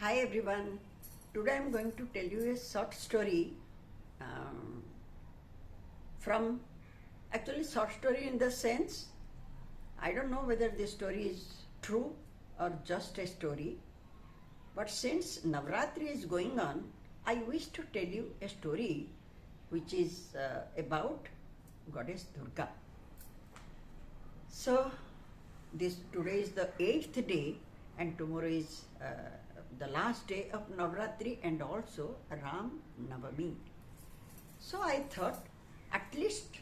Hi everyone. Today I am going to tell you a short story from actually short story in the sense I don't know whether this story is true or just a story, but since Navratri is going on, I wish to tell you a story which is about Goddess Durga. So today is the 8th day and tomorrow is the last day of Navratri and also Ram Navami. So I thought at least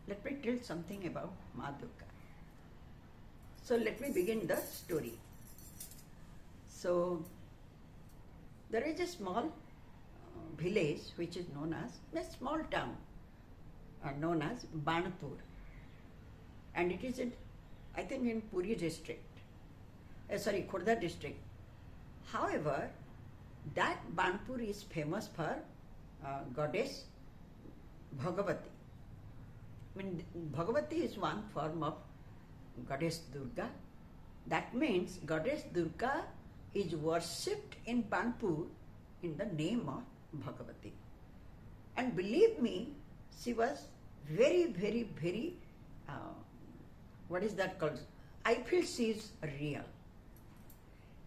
let me tell something about Maa Durga. So let me begin the story. So there is a small village which is known as a small town known as Banpur, and it is I think in Puri district, Khurda district. However, that Banpur is famous for Goddess Bhagawati. I mean, Bhagawati is one form of Goddess Durga. That means Goddess Durga is worshipped in Banpur in the name of Bhagawati. And believe me, she was very, very, very, what is that called? I feel she is real.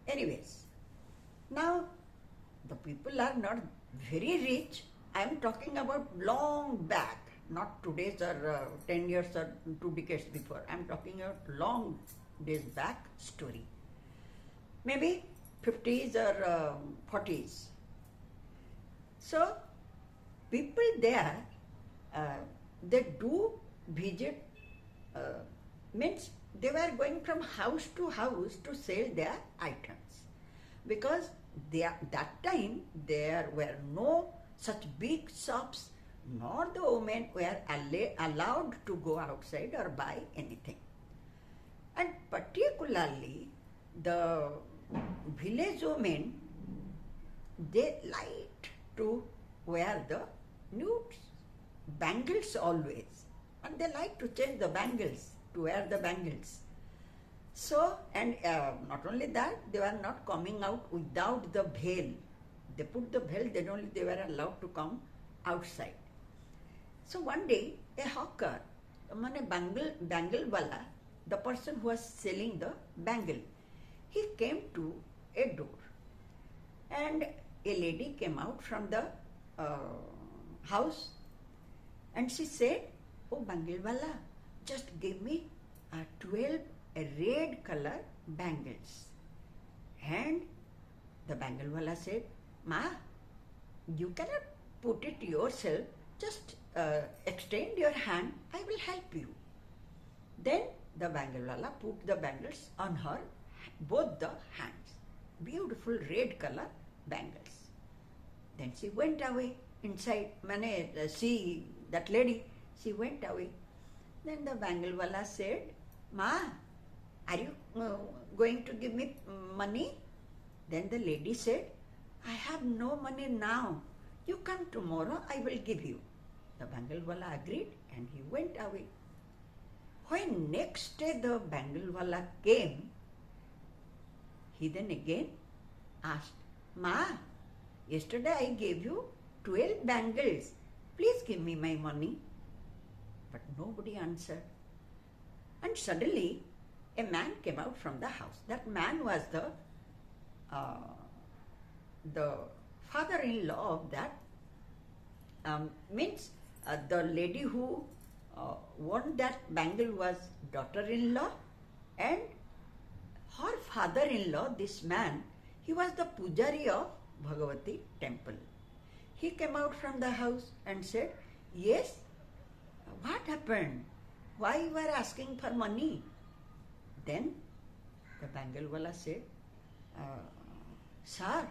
Anyways, now the people are not very rich. I am talking about long back, not today's or 10 years or 2 decades before. I am talking about long days back story. Maybe 50s or 40s. So people there, they do visit, means they were going from house to house to sell their items. Because that time there were no such big shops, nor the women were allowed to go outside or buy anything. And particularly the village women, they liked to wear the nude bangles always, and they like to change the bangles, to wear the bangles. So, and not only that, they were not coming out without the veil. They put the veil, then only they were allowed to come outside. So one day, a hawker, bangle wala, the person who was selling the bangle, he came to a door, and a lady came out from the house, and she said, "Oh, bangle wala, just give me 12 red color bangles." And the bangle wala said, "Ma, you cannot put it yourself, just extend your hand, I will help you." Then the bangle wala put the bangles on her both the hands, beautiful red color bangles. Then she went away inside, that lady, she went away. Then the bangle wala said, "Ma, are you going to give me money?" Then the lady said, "I have no money now. You come tomorrow, I will give you." The bangle wala agreed and he went away. When next day the bangle wala came, he then again asked, "Ma, yesterday I gave you 12 bangles. Please give me my money." But nobody answered. And suddenly a man came out from the house. That man was the father-in-law of that, the lady who won that bangle was daughter-in-law, and her father-in-law, this man, he was the pujari of Bhagawati Temple. He came out from the house and said, "Yes, what happened? Why you were asking for money?" Then the bangle wala said, "Sir,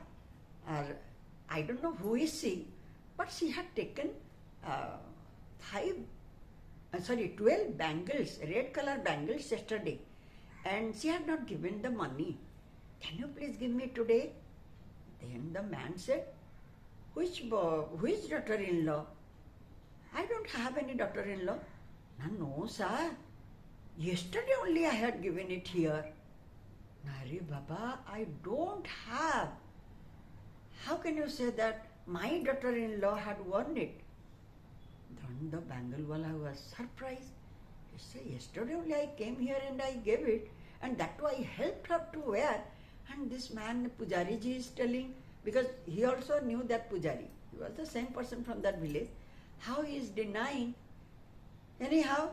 I don't know who is she, but she had taken 12 bangles, red color bangles yesterday, and she had not given the money. Can you please give me today?" Then the man said, Which daughter-in-law?" "I don't have any daughter-in-law." "No, sir. Yesterday only I had given it here." Nari Baba, I don't have. How can you say that my daughter-in-law had worn it? Then the Bangalwala was surprised. He said, yesterday only I came here and I gave it, and that too I helped her to wear. And this man, Pujariji, is telling, because he also knew that Pujari. He was the same person from that village. How he is denying? Anyhow,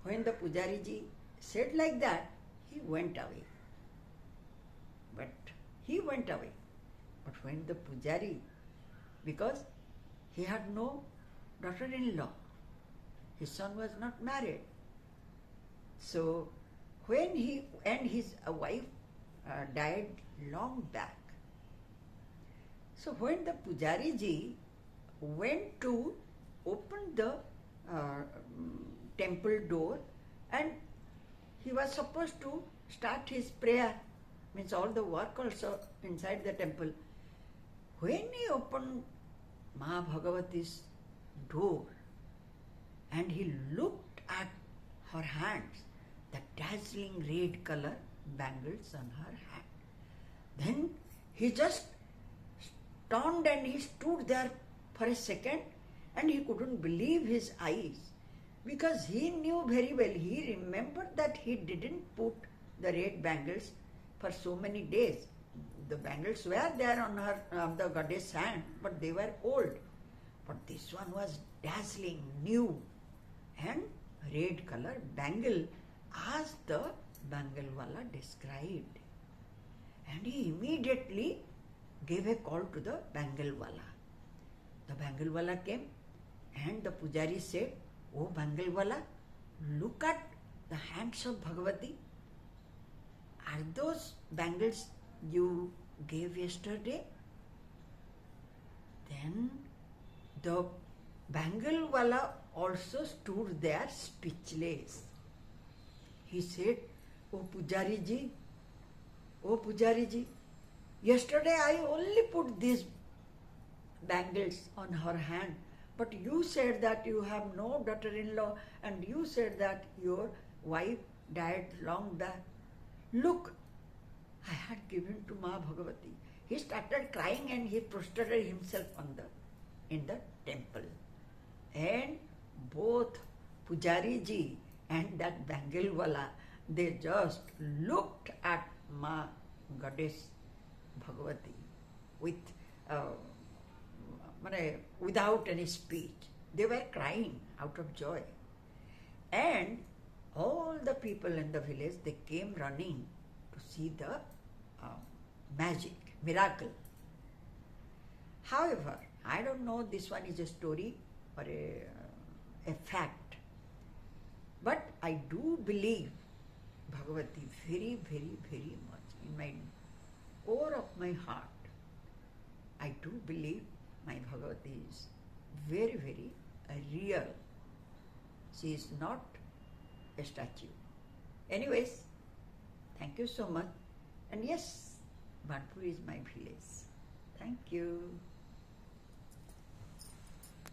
when the Pujariji said like that, he went away. But he went away. But when the Pujari, because he had no daughter-in-law, his son was not married. So when he and his wife died long back. So when the Pujariji went to open the temple door, and he was supposed to start his prayer, means all the work also inside the temple. When he opened Maa Bhagawati's door and he looked at her hands, the dazzling red color bangles on her hand, then he just stunned and he stood there for a second and he couldn't believe his eyes, because he knew very well, he remembered that he didn't put the red bangles for so many days. The bangles were there on her, the goddess' hand, but they were old. But this one was dazzling, new, and red color bangle as the Bangalwala described. And he immediately gave a call to the Bangalwala. The Bangalwala came and the Pujari said, "Oh Bangalwala, look at the hands of Bhagawati. Are those bangles you gave yesterday?" Then the Bangalwala also stood there speechless. He said, "Oh Pujariji, yesterday I only put these bangles on her hand, but you said that you have no daughter-in-law and you said that your wife died long back. Look, I had given to Maa Bhagawati." He started crying and he prostrated himself in the temple. And both Pujariji and that Bangalwala, they just looked at Maa Goddess Bhagawati without any speech. They were crying out of joy. And all the people in the village, they came running to see the magic, miracle. However, I don't know this one is a story or a fact, but I do believe Bhagawati very, very, very much. In my core of my heart, I do believe my Bhagawati is very, very real. She is not a statue. Anyways, thank you so much. And yes, Banpur is my village. Thank you.